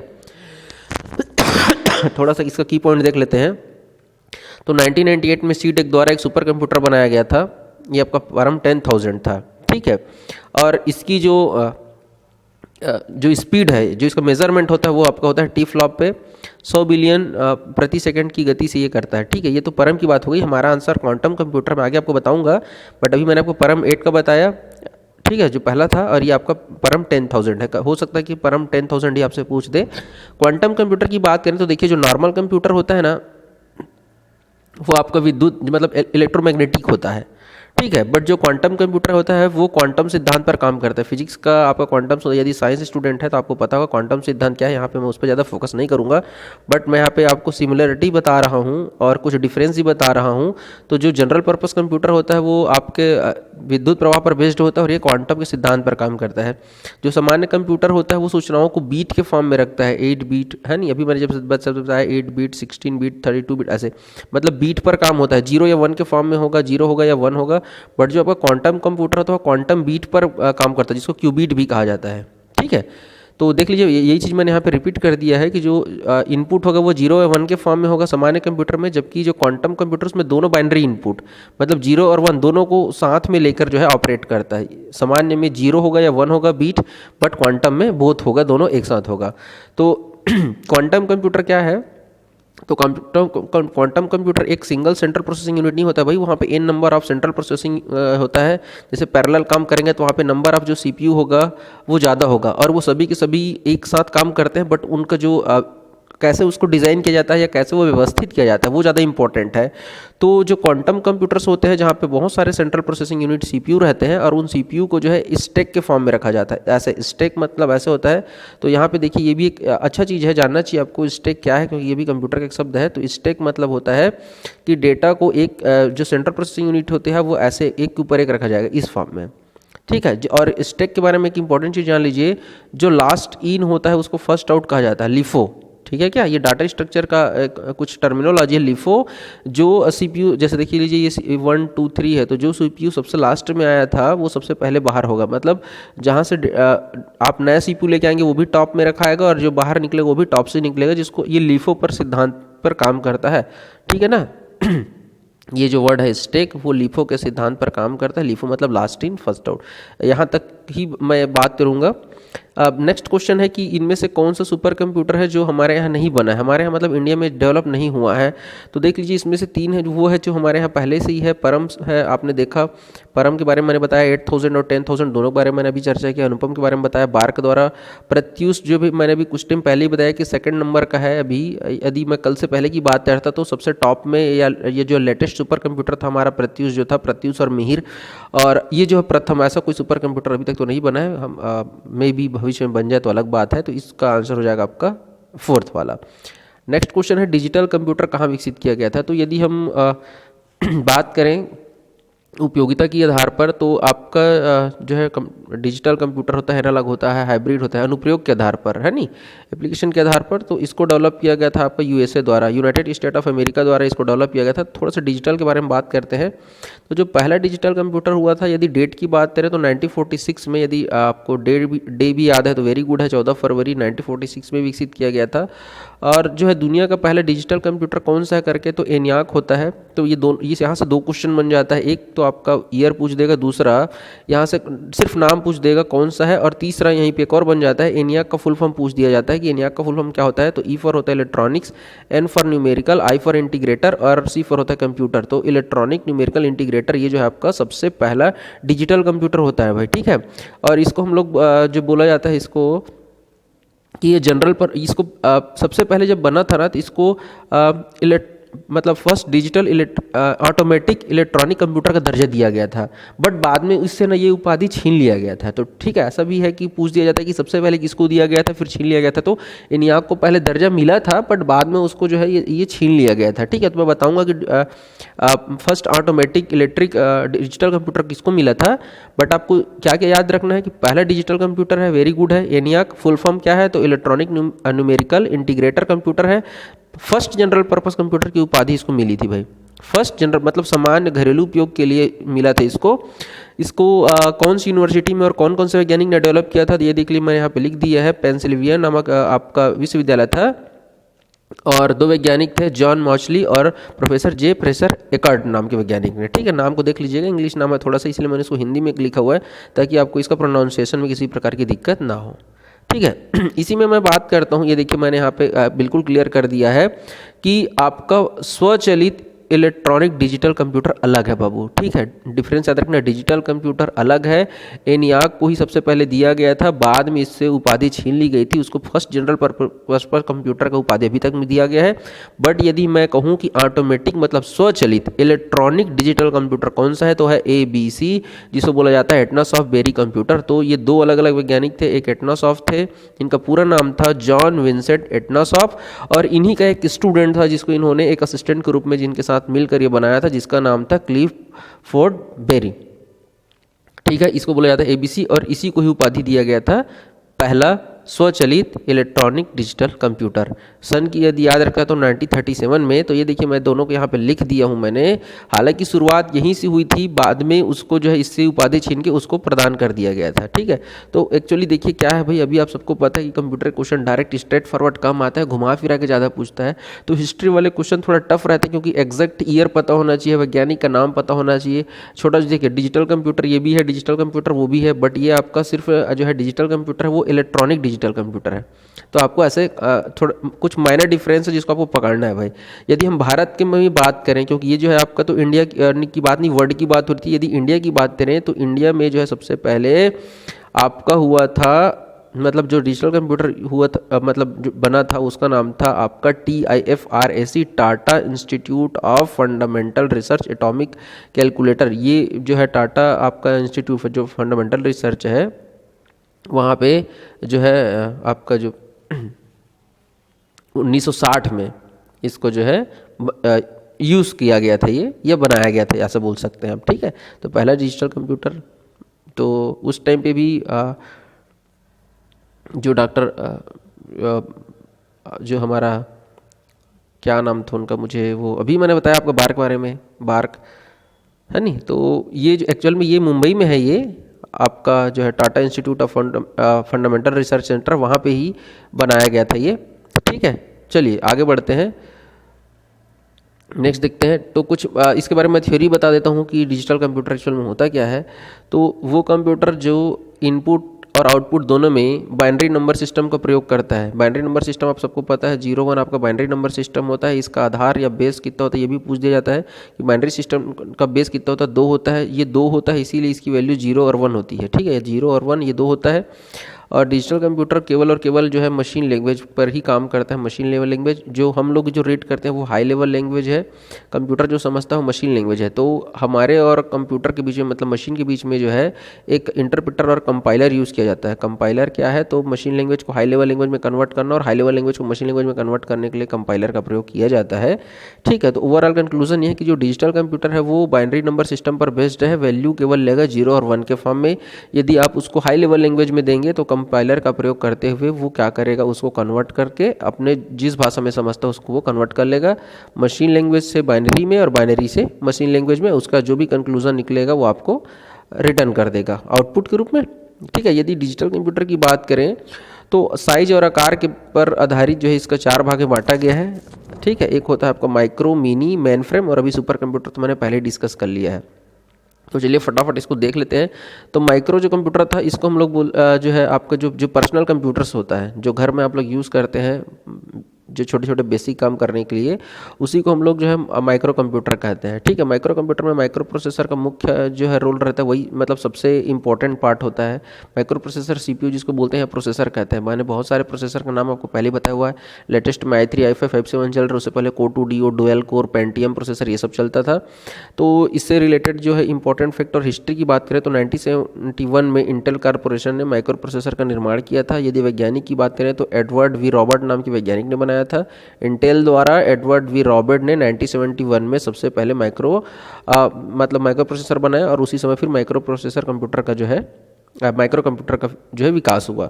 थोड़ा सा इसका की पॉइंट देख लेते हैं। तो 1998 में सीडेक द्वारा एक सुपर कंप्यूटर बनाया गया था, ये आपका परम 10,000 था। ठीक है, और इसकी जो स्पीड है, जो इसका मेजरमेंट होता है वो आपका होता है टी फ्लॉप पे 100 बिलियन प्रति सेकंड की गति से ये करता है। ठीक है, ये तो परम की बात हो गई। हमारा आंसर क्वांटम कंप्यूटर में आगे आपको बताऊंगा, बट अभी मैंने आपको परम 8 का बताया। ठीक है, जो पहला था, और ये आपका परम 10,000 है। हो सकता है कि परम 10,000 ही आपसे पूछ दे। क्वांटम कंप्यूटर की बात करें तो देखिए जो नॉर्मल कंप्यूटर होता है ना, वो आपका विद्युत मतलब इलेक्ट्रोमैग्नेटिक होता है। ठीक है, बट जो क्वांटम कंप्यूटर होता है वो क्वांटम सिद्धांत पर काम करता है। फिजिक्स का आपका क्वांटम, यदि साइंस स्टूडेंट है तो आपको पता होगा क्वांटम सिद्धांत क्या है। यहाँ पे मैं उस पर ज़्यादा फोकस नहीं करूँगा, बट मैं यहाँ पे आपको सिमिलरिटी बता रहा हूँ और कुछ डिफरेंस भी बता रहा हूँ। तो जो जनरल पर्पस कंप्यूटर होता है वो आपके विद्युत प्रवाह पर बेस्ड होता है, और ये क्वांटम के सिद्धांत पर काम करता है। जो सामान्य कंप्यूटर होता है वो सूचनाओं को बीट के फॉर्म में रखता है, 8 बीट, है नहीं, अभी मैंने जब बताया 8 बीट, 16 बीट, 32 बीट, ऐसे मतलब बीट पर काम होता है। 0 या 1 के फॉर्म में होगा, 0 होगा या 1 होगा। बट जो आपका क्वांटम कंप्यूटर होता है वो क्वांटम बीट पर काम करता है, जिसको क्यूबिट भी कहा जाता है। ठीक है, तो देख लीजिए यही चीज़ मैंने यहाँ पे रिपीट कर दिया है कि जो इनपुट होगा वो 0 या 1 के फॉर्म में होगा सामान्य कंप्यूटर में, जबकि जो क्वांटम कंप्यूटर्स में दोनों बाइनरी इनपुट मतलब 0 और 1 दोनों को साथ में लेकर जो है ऑपरेट करता है। सामान्य में 0 होगा या 1 होगा बीट, बट क्वांटम में बोथ होगा, दोनों एक साथ होगा। तो क्वांटम कंप्यूटर क्या है? तो क्वांटम कंप्यूटर एक सिंगल सेंट्रल प्रोसेसिंग यूनिट नहीं होता भाई, वहाँ पे n number of central processing होता है। जैसे पैरेलल काम करेंगे तो वहाँ पे नंबर ऑफ जो सीपीयू होगा वो ज़्यादा होगा, और वो सभी के सभी एक साथ काम करते हैं, बट उनका जो कैसे उसको डिज़ाइन किया जाता है या कैसे वो व्यवस्थित किया जाता है वो ज़्यादा इंपॉर्टेंट है। तो जो क्वांटम कंप्यूटर्स होते हैं जहाँ पे बहुत सारे सेंट्रल प्रोसेसिंग यूनिट सीपीयू रहते हैं, और उन सीपीयू को जो है स्टैक के फॉर्म में रखा जाता है। ऐसे स्टैक मतलब ऐसे होता है। तो यहाँ पे देखिए ये भी एक अच्छा चीज़ है, जानना चाहिए आपको स्टैक क्या है, क्योंकि ये भी कंप्यूटर का एक शब्द है। तो स्टैक मतलब होता है कि डेटा को एक जो सेंट्रल प्रोसेसिंग यूनिट होते हैं वो ऐसे एक के ऊपर एक रखा जाएगा इस फॉर्म में, ठीक है। और स्टैक के बारे में एक इंपॉर्टेंट चीज़ जान लीजिए, जो लास्ट इन होता है उसको फर्स्ट आउट कहा जाता है, लिफो, ठीक है क्या? ये डाटा स्ट्रक्चर का कुछ टर्मिनोलॉजी है लिफो। जो सीपीयू जैसे देखिए लीजिए ये 1 2 3 है, तो जो सीपीयू सबसे लास्ट में आया था वो सबसे पहले बाहर होगा, मतलब जहाँ से आप नया सीपीयू लेके आएंगे वो भी टॉप में रखा आएगा, और जो बाहर निकलेगा वो भी टॉप से निकलेगा, जिसको ये लिफो पर सिद्धांत पर काम करता है, ठीक है ना। ये जो वर्ड है स्टैक वो लिफो के सिद्धांत पर काम करता है। लिफो मतलब लास्ट इन फर्स्ट आउट। यहाँ तक ही मैं बात करूँगा। अब नेक्स्ट क्वेश्चन है कि इनमें से कौन सा सुपर कंप्यूटर है जो हमारे यहाँ नहीं बना है, हमारे यहाँ मतलब इंडिया में डेवलप नहीं हुआ है। तो देख लीजिए इसमें से 3 है, वो है जो हमारे यहाँ पहले से ही है। परम है, आपने देखा परम के बारे में मैंने बताया, 8000 और 10000 दोनों के बारे में मैंने अभी चर्चा किया। अनुपम के बारे में बताया, बार्क द्वारा। प्रत्यूष जो भी मैंने अभी कुछ टाइम पहले ही बताया कि सेकंड नंबर का है। अभी यदि मैं कल से पहले की बात करता तो सबसे टॉप में या ये जो लेटेस्ट सुपर कंप्यूटर था हमारा प्रत्यूष जो था, प्रत्यूष और मिहिर। और ये जो है प्रथम, ऐसा कोई सुपर कंप्यूटर अभी तक तो नहीं बना है, हम मे भी भविष्य में बन जाए तो अलग बात है। तो इसका आंसर हो जाएगा आपका 4th वाला। नेक्स्ट क्वेश्चन है डिजिटल कंप्यूटर कहाँ विकसित किया गया था। तो यदि हम बात करें उपयोगिता के आधार पर, तो आपका जो है डिजिटल कंप्यूटर होता है, एनालॉग होता है, हाइब्रिड होता है, अनुप्रयोग के आधार पर, है नी, एप्लीकेशन के आधार पर। तो इसको डेवलप किया गया था आपका यूएसए द्वारा, यूनाइटेड स्टेट ऑफ अमेरिका द्वारा इसको डेवलप किया गया था। थोड़ा सा डिजिटल के बारे में बात करते हैं। तो जो पहला डिजिटल कंप्यूटर हुआ था, यदि डेट की बात करें तो 1946 में, यदि आपको डे भी याद है तो वेरी गुड है, 14 फरवरी 1946 में विकसित किया गया था। और जो है दुनिया का पहला डिजिटल कंप्यूटर कौन सा है करके, तो एनियाक होता है। तो ये यहाँ से 2 क्वेश्चन बन जाता है, एक तो आपका ईयर पूछ देगा, दूसरा यहाँ से सिर्फ नाम पूछ देगा कौन सा है, और तीसरा यहीं पे एक और बन जाता है, एनियाक का फुल फॉर्म पूछ दिया जाता है कि एनियाक का फुल फॉर्म क्या होता है। तो ई फॉर होता है electronics, N for numerical, I for integrator, और सी फॉर होता है कंप्यूटर। तो इलेक्ट्रॉनिक न्यूमेरिकल इंटीग्रेटर ये जो है आपका सबसे पहला डिजिटल कंप्यूटर होता है भाई, ठीक है। और इसको हम लोग जो बोला जाता है इसको कि ये जनरल पर, इसको सबसे पहले जब बना था ना तो इसको मतलब first digital automatic electronic computer का दर्जा दिया गया था, बट बाद में इससे ना ये उपाधि छीन लिया गया था। तो ठीक है, ऐसा भी है कि पूछ दिया जाता है कि सबसे पहले किसको दिया गया था, फिर छीन लिया गया था। तो ENIAC को पहले दर्जा मिला था, बट बाद में उसको जो है ये छीन लिया गया था, ठीक है। तो मैं बताऊंगा कि first automatic electric digital computer किसको मिला था, बट आपको क्या क्या याद रखना है कि पहला डिजिटल कंप्यूटर है, वेरी गुड है। ENIAC फुल फॉर्म क्या है, तो इलेक्ट्रॉनिक न्यूमेरिकल इंटीग्रेटर कंप्यूटर है। फर्स्ट जनरल पर्पस कंप्यूटर की उपाधि इसको मिली थी भाई, फर्स्ट जनरल मतलब सामान्य घरेलू उपयोग के लिए मिला था इसको। कौन सी यूनिवर्सिटी में और कौन कौन से वैज्ञानिक ने डेवलप किया था, ये देख लीजिए मैंने यहाँ पे लिख दिया है। पेंसिल्वेनिया नामक आपका विश्वविद्यालय था, और 2 वैज्ञानिक थे, जॉन मॉचली और प्रोफेसर जे फ्रेशर एकर्ड नाम के वैज्ञानिक ने, ठीक है। नाम को देख लीजिएगा, इंग्लिश नाम है थोड़ा सा, इसलिए मैंने इसको हिंदी में लिखा हुआ है ताकि आपको इसका प्रोनाउंसिएशन में किसी प्रकार की दिक्कत ना हो, ठीक है। इसी में मैं बात करता हूँ, ये देखिए मैंने यहाँ पे बिल्कुल क्लियर कर दिया है कि आपका स्वचालित इलेक्ट्रॉनिक डिजिटल कंप्यूटर अलग है बाबू, ठीक है। डिफरेंस याद रखना, डिजिटल कंप्यूटर अलग है। ENIAC को ही सबसे पहले दिया गया था, बाद में इससे उपाधि छीन ली गई थी, उसको फर्स्ट जनरल पर्पस कंप्यूटर का उपाधि अभी तक में दिया गया है। बट यदि मैं कहूँ कि ऑटोमेटिक मतलब स्वचालित इलेक्ट्रॉनिक डिजिटल कंप्यूटर कौन सा है, तो है ABC, जिसको बोला जाता है एटनासॉफ्ट बेरी कंप्यूटर। तो ये 2 अलग अलग वैज्ञानिक थे, एक एटनासॉफ्ट थे, इनका पूरा नाम था जॉन विंसेंट एटनासॉफ्ट, और इन्हीं का एक स्टूडेंट था जिसको इन्होंने एक असिस्टेंट के रूप में जिनके साथ मिलकर ये बनाया था, जिसका नाम था क्लिफोर्ड बेरी, ठीक है। इसको बोला जाता है ABC, और इसी को ही उपाधि दिया गया था पहला स्वचालित इलेक्ट्रॉनिक डिजिटल कंप्यूटर। सन की यदि याद रखा तो 1937 में। तो ये देखिए मैं दोनों को यहाँ पे लिख दिया हूँ मैंने। हालांकि शुरुआत यहीं से हुई थी, बाद में उसको जो है इससे उपाधि छीन के उसको प्रदान कर दिया गया था। ठीक है, तो एक्चुअली देखिए क्या है भाई, अभी आप सबको पता है कि computer question direct straightforward कम आता है, घुमा फिरा के ज़्यादा पूछता है। तो हिस्ट्री वाले क्वेश्चन थोड़ा टफ रहते हैं क्योंकि एग्जैक्ट ईयर पता होना चाहिए, वैज्ञानिक का नाम पता होना चाहिए। छोटा देखिए डिजिटल कंप्यूटर ये भी है, डिजिटल कंप्यूटर वो भी है, बट ये आपका सिर्फ जो है डिजिटल कंप्यूटर है वो इलेक्ट्रॉनिक डिजिटल कंप्यूटर है। तो आपको ऐसे थोड़ा कुछ माइनर डिफरेंस है जिसको आपको पकड़ना है भाई। यदि हम भारत के में भी बात करें, क्योंकि ये जो है आपका तो इंडिया की बात नहीं, वर्ल्ड की बात होती है। यदि इंडिया की बात करें तो इंडिया में जो है सबसे पहले आपका हुआ था, मतलब जो डिजिटल कंप्यूटर हुआ था, मतलब जो बना था उसका नाम था आपका TIFRAC, Tata institute of fundamental research atomic calculator. ये जो है टाटा आपका इंस्टीट्यूट जो फंडामेंटल रिसर्च है वहाँ पे जो है आपका जो 1960 में इसको जो है यूज़ किया गया था, ये बनाया गया था, ऐसा बोल सकते हैं आप। ठीक है, तो पहला डिजिटल कंप्यूटर तो उस टाइम पे भी जो डॉक्टर जो हमारा क्या नाम था उनका, मुझे वो अभी मैंने बताया आपको बार्क के बारे में, बार्क है नहीं। तो ये जो एक्चुअल में ये मुंबई में है, ये आपका जो है Tata institute of fundamental research centre, वहाँ पे ही बनाया गया था ये। ठीक है, चलिए आगे बढ़ते हैं, नेक्स्ट देखते हैं। तो कुछ इसके बारे में थ्योरी बता देता हूँ कि डिजिटल कंप्यूटर एक्चुअल में होता क्या है। तो वो कंप्यूटर जो इनपुट और आउटपुट दोनों में बाइनरी नंबर सिस्टम का प्रयोग करता है। बाइनरी नंबर सिस्टम आप सबको पता है, 0 1 आपका बाइनरी नंबर सिस्टम होता है। इसका आधार या बेस कितना होता है ये भी पूछ दिया जाता है कि बाइनरी सिस्टम का बेस कितना होता है, 2 होता है। ये 2 होता है इसीलिए इसकी वैल्यू 0 और 1 होती है। ठीक है, 0 और 1 ये 2 होता है। और डिजिटल कंप्यूटर केवल और केवल जो है मशीन लैंग्वेज पर ही काम करता है। मशीन लेवल लैंग्वेज जो हम लोग जो रीड करते हैं वो हाई लेवल लैंग्वेज है, कंप्यूटर जो समझता है वो मशीन लैंग्वेज है। तो हमारे और कंप्यूटर के बीच में, मतलब मशीन के बीच में जो है एक इंटरप्रेटर और कंपाइलर यूज़ किया जाता है। कंपाइलर क्या है, तो मशीन लैंग्वेज को हाई लेवल लैंग्वेज में कन्वर्ट करना, और हाई लेवल लैंग्वेज को मशीन लैंग्वेज में कन्वर्ट करने के लिए कंपाइलर का प्रयोग किया जाता है। ठीक है, तो ओवरऑल कंक्लूजन ये है कि जो डिजिटल कंप्यूटर है वो बाइनरी नंबर सिस्टम पर बेस्ड है, वैल्यू केवल लेगा 0 और 1 के फॉर्म में। यदि आप उसको हाई लेवल लैंग्वेज में देंगे तो कंपाइलर का प्रयोग करते हुए वो क्या करेगा, उसको कन्वर्ट करके अपने जिस भाषा में समझता है उसको वो कन्वर्ट कर लेगा मशीन लैंग्वेज से बाइनरी में, और बाइनरी से मशीन लैंग्वेज में। उसका जो भी कंक्लूजन निकलेगा वो आपको रिटर्न कर देगा आउटपुट के रूप में। ठीक है, यदि डिजिटल कंप्यूटर की बात करें तो साइज और आकार के पर आधारित जो है इसका 4 भाग में बांटा गया है। ठीक है, एक होता है आपका माइक्रो, मिनी, मेन फ्रेम, और अभी सुपर कंप्यूटर तो मैंने पहले डिस्कस कर लिया है। तो चलिए फटाफट इसको देख लेते हैं। तो माइक्रो जो कंप्यूटर था इसको हम लोग जो है आपका जो पर्सनल कंप्यूटर्स होता है जो घर में आप लोग यूज़ करते हैं, जो छोटे छोटे बेसिक काम करने के लिए, उसी को हम लोग जो है माइक्रो कंप्यूटर कहते हैं। ठीक है, माइक्रो कंप्यूटर में माइक्रो प्रोसेसर का मुख्य जो है रोल रहता है, वही मतलब सबसे इंपॉर्टेंट पार्ट होता है। माइक्रो प्रोसेसर CPU जिसको बोलते हैं, प्रोसेसर कहते हैं। मैंने बहुत सारे प्रोसेसर का नाम आपको पहले बताया हुआ है। लेटेस्ट में i3 i5 i7 चल रहा है, उससे पहले Core 2 Duo, dual core, Pentium processor ये सब चलता था। तो इससे रिलेटेड जो है इंपॉर्टेंट फैक्ट और हिस्ट्री की बात करें तो 1971 में इंटेल कॉर्पोरेशन ने माइक्रो प्रोसेसर का निर्माण किया था। यदि वैज्ञानिक की बात करें तो एडवर्ड वी रॉबर्ट नाम के वैज्ञानिक ने बनाया था। इंटेल द्वारा एडवर्ड वी रॉबर्ट ने 1971 में सबसे पहले माइक्रो प्रोसेसर बनाया, और उसी समय फिर माइक्रो प्रोसेसर कंप्यूटर का जो है माइक्रो कंप्यूटर का जो है विकास हुआ।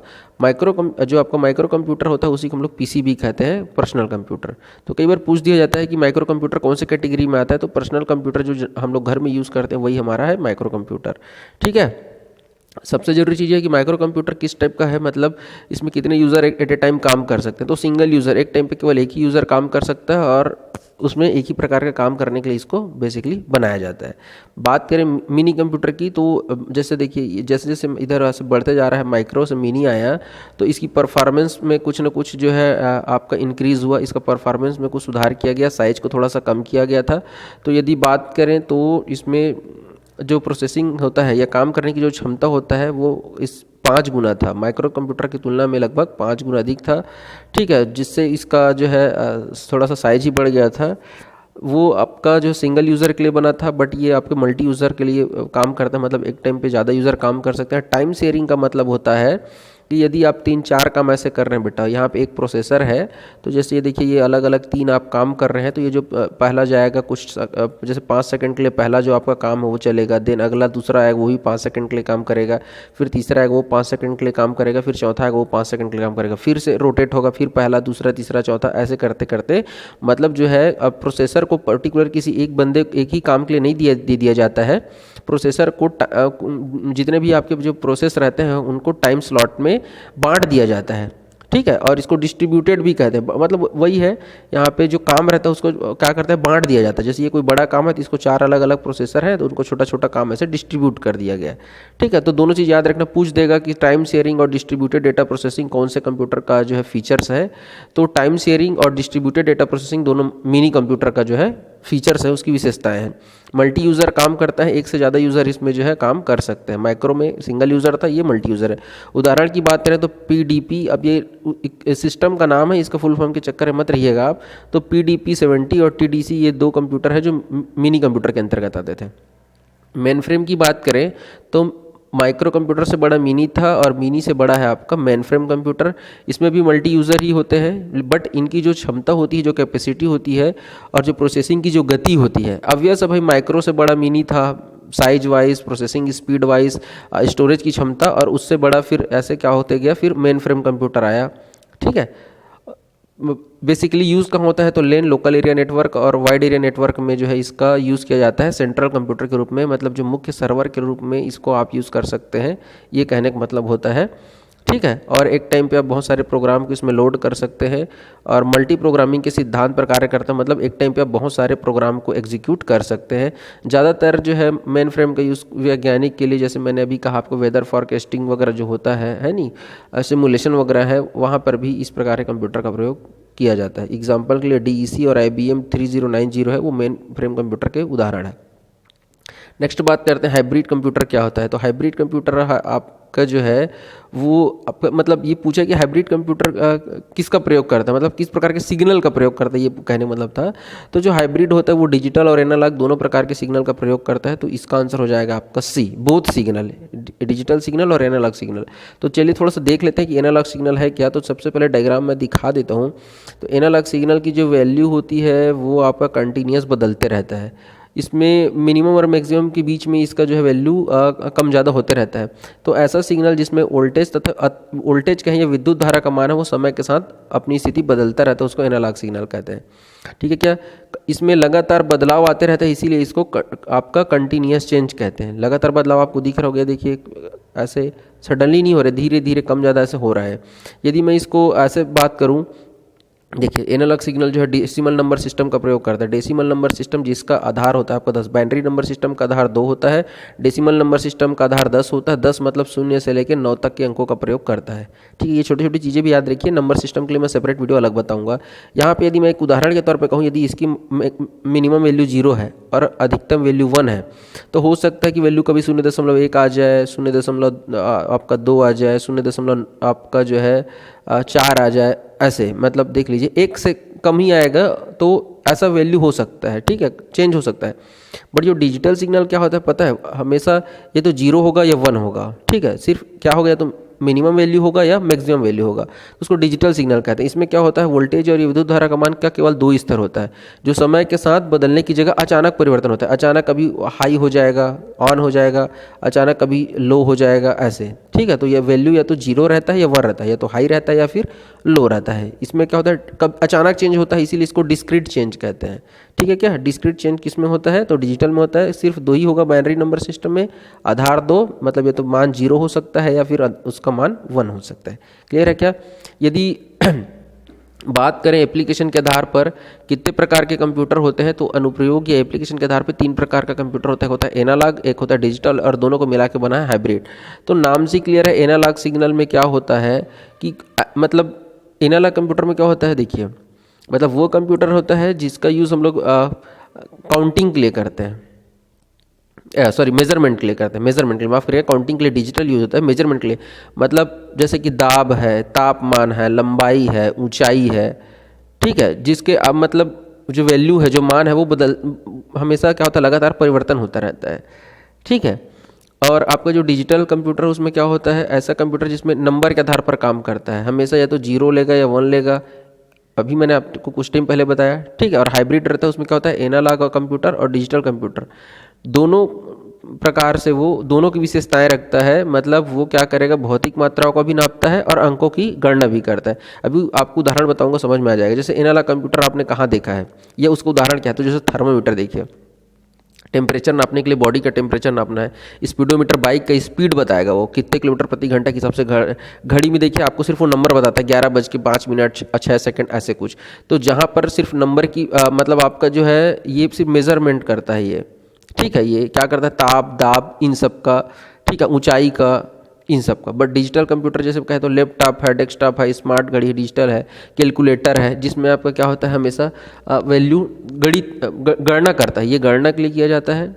जो आपका माइक्रो कंप्यूटर होता है उसी को हम लोग PCB कहते हैं, पर्सनल कंप्यूटर। तो कई बार पूछ दिया जाता है कि माइक्रो कंप्यूटर कौन से कैटेगरी में आता है, तो पर्सनल कंप्यूटर जो हम लोग घर में यूज़ करते हैं वही हमारा है माइक्रो कंप्यूटर। ठीक है, सबसे ज़रूरी चीज़ है कि माइक्रो कंप्यूटर किस टाइप का है, मतलब इसमें कितने यूज़र एट ए टाइम काम कर सकते हैं। तो सिंगल यूज़र, एक टाइम पे केवल एक ही यूज़र काम कर सकता है, और उसमें एक ही प्रकार का काम करने के लिए इसको बेसिकली बनाया जाता है। बात करें मिनी कंप्यूटर की, तो जैसे देखिए जैसे जैसे इधर से बढ़ते जा रहा है, माइक्रो से मिनी आया, तो इसकी परफॉर्मेंस में कुछ ना कुछ जो है आपका इंक्रीज़ हुआ, इसका परफॉर्मेंस में कुछ सुधार किया गया, साइज़ को थोड़ा सा कम किया गया था। तो यदि बात करें तो इसमें जो प्रोसेसिंग होता है या काम करने की जो क्षमता होता है वो इस 5 गुना था, माइक्रो कंप्यूटर की तुलना में लगभग 5 गुना अधिक था। ठीक है, जिससे इसका जो है थोड़ा सा साइज ही बढ़ गया था। वो आपका जो सिंगल यूज़र के लिए बना था, बट ये आपके मल्टी यूज़र के लिए काम करता है, मतलब एक टाइम पे ज़्यादा यूज़र काम कर सकते हैं। टाइम शेयरिंग का मतलब होता है कि यदि आप 3-4 काम ऐसे कर रहे हैं बेटा, यहाँ पे एक प्रोसेसर है, तो जैसे ये देखिए ये अलग अलग 3 आप काम कर रहे हैं, तो ये जो पहला जाएगा कुछ जैसे 5 सेकंड के लिए पहला जो आपका काम है वो चलेगा, देन अगला दूसरा आएगा वो भी 5 सेकंड के लिए काम करेगा, फिर तीसरा आएगा वो 5 सेकंड के लिए काम करेगा, फिर चौथा आएगा वो 5 सेकंड के लिए काम करेगा, फिर से रोटेट होगा, फिर पहला दूसरा तीसरा चौथा, ऐसे करते करते मतलब जो है अब प्रोसेसर को पर्टिकुलर किसी एक ही काम के लिए नहीं दिया जाता है। प्रोसेसर को जितने भी आपके जो प्रोसेस रहते हैं उनको टाइम स्लॉट में बांट दिया जाता है, ठीक है। और इसको डिस्ट्रीब्यूटेड भी कहते हैं, मतलब वही है, यहाँ पे जो काम रहता है उसको क्या करते हैं, बांट दिया जाता है। जैसे ये कोई बड़ा काम है तो इसको 4 अलग अलग प्रोसेसर है तो उनको छोटा छोटा काम ऐसे डिस्ट्रीब्यूट कर दिया गया है, ठीक है। तो दोनों चीज़ याद रखना, पूछ देगा कि टाइम शेयरिंग और डिस्ट्रीब्यूटेड डेटा प्रोसेसिंग कौन से कंप्यूटर का जो है फीचर्स है। तो टाइम शेयरिंग और डिस्ट्रीब्यूटेड डेटा प्रोसेसिंग दोनों मिनी कंप्यूटर का जो है फीचर्स है, उसकी विशेषताएं हैं। मल्टी यूज़र काम करता है, एक से ज़्यादा यूज़र इसमें जो है काम कर सकते हैं। माइक्रो में सिंगल यूज़र था, ये मल्टी यूज़र है। उदाहरण की बात करें तो PDP, अब ये सिस्टम का नाम है, इसका फुल फॉर्म के चक्कर में मत रहिएगा आप। तो PDP-70 और TDC ये 2 कंप्यूटर है जो मिनी कंप्यूटर के अंतर्गत आते थे। मेन फ्रेम की बात करें तो माइक्रो कंप्यूटर से बड़ा मिनी था और मिनी से बड़ा है आपका मेन फ्रेम कंप्यूटर। इसमें भी मल्टी यूज़र ही होते हैं, बट इनकी जो क्षमता होती है, जो कैपेसिटी होती है और जो प्रोसेसिंग की जो गति होती है, ऑब्वियस है भाई माइक्रो से बड़ा मिनी था size wise, processing speed wise, storage की क्षमता, और उससे बड़ा फिर ऐसे क्या होते गया, फिर मेन फ्रेम कंप्यूटर आया, ठीक है। बेसिकली यूज़ कहाँ होता है तो लेन, लोकल एरिया नेटवर्क और वाइड एरिया नेटवर्क में जो है इसका यूज़ किया जाता है सेंट्रल कंप्यूटर के रूप में, मतलब जो मुख्य सर्वर के रूप में इसको आप यूज़ कर सकते हैं, ये कहने का मतलब होता है, ठीक है। और एक टाइम पे आप बहुत सारे प्रोग्राम को इसमें लोड कर सकते हैं और मल्टी प्रोग्रामिंग के सिद्धांत पर कार्य करता है, मतलब एक टाइम पे आप बहुत सारे प्रोग्राम को एग्जीक्यूट कर सकते हैं। ज़्यादातर जो है मेन फ्रेम का यूज़ वैज्ञानिक के लिए, जैसे मैंने अभी कहा आपको वेदर फॉरकास्टिंग वगैरह जो होता है नहीं, सिमुलेशन वगैरह है, वहाँ पर भी इस प्रकार के कंप्यूटर का प्रयोग किया जाता है। एग्जाम्पल के लिए DEC और IBM 3090 है, वो मेन फ्रेम कंप्यूटर के उदाहरण है। नेक्स्ट बात करते हैं हाइब्रिड कंप्यूटर क्या होता है। तो हाइब्रिड कंप्यूटर आपका जो है वो आपका मतलब ये पूछा कि हाइब्रिड कंप्यूटर किसका प्रयोग करता है, मतलब किस प्रकार के सिग्नल का प्रयोग करता है, ये कहने मतलब था। तो जो हाइब्रिड होता है वो डिजिटल और एनालॉग दोनों प्रकार के सिग्नल का प्रयोग करता है। तो इसका आंसर हो जाएगा आपका C, both signal, digital signal और एनालॉग सिग्नल। तो चलिए थोड़ा सा देख लेते हैं कि एनालॉग सिग्नल है क्या। तो सबसे पहले डायग्राम में दिखा देता हूँ। तो एनालॉग सिग्नल की जो वैल्यू होती है वो आपका कंटिन्यूस बदलते रहता है। इसमें मिनिमम और मैक्सिमम के बीच में इसका जो है वैल्यू कम ज़्यादा होते रहता है। तो ऐसा सिग्नल जिसमें वोल्टेज तथा वोल्टेज कहें या विद्युत धारा का मान है वो समय के साथ अपनी स्थिति बदलता रहता है, उसको एनालॉग सिग्नल कहते हैं, ठीक है। क्या इसमें लगातार बदलाव आते रहते हैं, इसीलिए इसको आपका कंटिन्यूस चेंज कहते हैं। लगातार बदलाव आपको दिख रहा होगा, देखिए ऐसे सडनली नहीं हो रहे, धीरे धीरे कम ज़्यादा ऐसे हो रहा है। यदि मैं इसको ऐसे बात करूँ, देखिए एनालॉग सिग्नल जो है डेसिमल नंबर सिस्टम का प्रयोग करता है। डेसिमल नंबर सिस्टम जिसका आधार होता है आपका 10, बाइनरी नंबर सिस्टम का आधार 2 होता है, डेसिमल नंबर सिस्टम का आधार 10 होता है। 10 मतलब 0 से लेकर 9 तक के अंकों का प्रयोग करता है, ठीक है। ये छोटी छोटी चीज़ें भी याद रखिए, नंबर सिस्टम के लिए मैं सेपरेट वीडियो अलग बताऊंगा। यहाँ पे यदि मैं एक उदाहरण के तौर पर कहूँ, यदि इसकी मिनिमम वैल्यू 0 है और अधिकतम वैल्यू 1 है, तो हो सकता है कि वैल्यू कभी 0.1 आ जाए, 0. आपका 2 आ जाए, 0. आपका जो है 4 आ जाए, ऐसे मतलब देख लीजिए 1 से कम ही आएगा तो ऐसा वैल्यू हो सकता है, ठीक है, चेंज हो सकता है। बट जो डिजिटल सिग्नल क्या होता है पता है, हमेशा ये तो 0 होगा या 1 होगा, ठीक है। सिर्फ क्या होगा, या तो मिनिमम वैल्यू होगा या मैक्सिमम वैल्यू होगा, उसको डिजिटल सिग्नल कहते हैं। इसमें क्या होता है, वोल्टेज और विद्युत धारा का मान का केवल 2 स्तर होता है, जो समय के साथ बदलने की जगह अचानक परिवर्तन होता है। अचानक कभी हाई हो जाएगा, ऑन हो जाएगा, अचानक कभी लो हो जाएगा, ऐसे, ठीक है। तो यह वैल्यू या तो 0 रहता है या 1 रहता है, या तो हाई रहता है या फिर लो रहता है। इसमें क्या होता है, कब अचानक चेंज होता है, इसीलिए इसको डिस्क्रीट चेंज कहते हैं, ठीक है। क्या डिस्क्रीट चेंज किस में होता है, तो डिजिटल में होता है। सिर्फ 2 ही होगा बाइनरी नंबर सिस्टम में, आधार 2, मतलब ये तो मान 0 हो सकता है या फिर उसका मान 1 हो सकता है। क्लियर है क्या। यदि बात करें एप्लीकेशन के आधार पर कितने प्रकार के कंप्यूटर होते हैं, तो अनुप्रयोग या एप्लीकेशन के आधार पर 3 प्रकार का कंप्यूटर होता है एनालॉग, एक होता है डिजिटल और दोनों को मिला के बना है हाइब्रिड। तो नाम से क्लियर है, एनालॉग सिग्नल में क्या होता है कि मतलब एनालॉग कंप्यूटर में क्या होता है, देखिए मतलब वो कंप्यूटर होता है जिसका यूज़ हम लोग काउंटिंग के लिए करते हैं, सॉरी मेजरमेंट के लिए करते हैं, मेजरमेंट के लिए, माफ़ करिए, काउंटिंग के लिए डिजिटल यूज होता है, मेजरमेंट के लिए मतलब जैसे कि दाब है, तापमान है, लंबाई है, ऊंचाई है, ठीक है, जिसके अब मतलब जो वैल्यू है, जो मान है वो हमेशा क्या होता है, लगातार परिवर्तन होता रहता है, ठीक है। और आपका जो डिजिटल कंप्यूटर उसमें क्या होता है, ऐसा कंप्यूटर जिसमें नंबर के आधार पर काम करता है, हमेशा या तो जीरो लेगा या वन लेगा, अभी मैंने आपको कुछ टाइम पहले बताया, ठीक है। और हाइब्रिड रहता है, उसमें क्या होता है, एनालॉग कंप्यूटर और डिजिटल कंप्यूटर दोनों प्रकार से वो दोनों की विशेषताएं रखता है। मतलब वो क्या करेगा, भौतिक मात्राओं को भी नापता है और अंकों की गणना भी करता है। अभी आपको उदाहरण बताऊंगा, समझ में आ जाएगा। जैसे एनालॉग कंप्यूटर आपने कहाँ देखा है, या उसका उदाहरण क्या है, तो जैसे थर्मामीटर देखिए, टेम्परेचर नापने के लिए बॉडी का टेम्परेचर नापना है। स्पीडोमीटर बाइक का स्पीड बताएगा, वो कितने किलोमीटर प्रति घंटा के हिसाब से। घड़ी में देखिए आपको सिर्फ वो नंबर बताता है, 11:05 6 सेकंड ऐसे कुछ। तो जहाँ पर सिर्फ नंबर की मतलब आपका जो है ये सिर्फ मेजरमेंट करता है ये, ठीक है। ये क्या करता है, ताप दाब इन सब का, ठीक है, ऊंचाई का, इन सब का। बट डिजिटल कंप्यूटर जैसे कहे तो लैपटॉप है, डेस्कटॉप है, स्मार्ट घड़ी डिजिटल है, कैलकुलेटर है, जिसमें आपका क्या होता है, हमेशा वैल्यू गणना करता है। ये गणना के लिए किया जाता है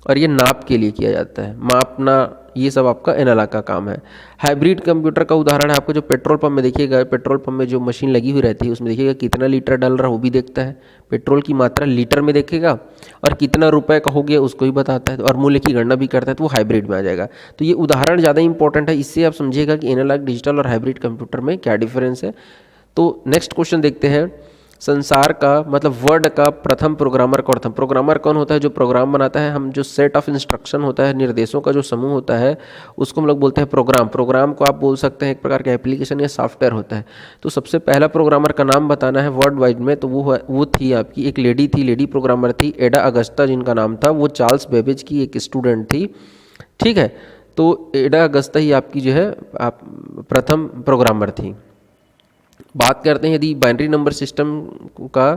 और ये नाप के लिए किया जाता है, मापना, ये सब आपका एनालॉग का काम है। हाइब्रिड कंप्यूटर का उदाहरण है आपको जो पेट्रोल पंप में देखिएगा, पेट्रोल पंप में जो मशीन लगी हुई रहती है उसमें देखिएगा कितना लीटर डाल रहा है वो भी देखता है, पेट्रोल की मात्रा लीटर में देखेगा, और कितना रुपए का हो गया उसको भी बताता है, और मूल्य की गणना भी करता है, तो वो हाइब्रिड में आ जाएगा। तो ये उदाहरण ज़्यादा इंपॉर्टेंट है, इससे आप समझिएगा कि एनालॉग, डिजिटल और हाइब्रिड कंप्यूटर में क्या डिफरेंस है। तो नेक्स्ट क्वेश्चन देखते हैं। संसार का मतलब वर्ल्ड का प्रथम प्रोग्रामर कौन था। प्रोग्रामर कौन होता है, जो प्रोग्राम बनाता है। हम जो सेट ऑफ इंस्ट्रक्शन होता है, निर्देशों का जो समूह होता है, उसको हम लोग बोलते हैं प्रोग्राम। प्रोग्राम को आप बोल सकते हैं एक प्रकार का एप्लीकेशन या सॉफ्टवेयर होता है। तो सबसे पहला प्रोग्रामर का नाम बताना है वर्ल्ड वाइड में, तो वो थी आपकी एक लेडी थी, लेडी प्रोग्रामर थी, एडा अगस्ता जिनका नाम था। वो चार्ल्स बेबेज की एक स्टूडेंट थी, ठीक है। तो एडा अगस्ता ही आपकी जो है आप प्रथम प्रोग्रामर थी। बात करते हैं यदि बाइनरी नंबर सिस्टम का,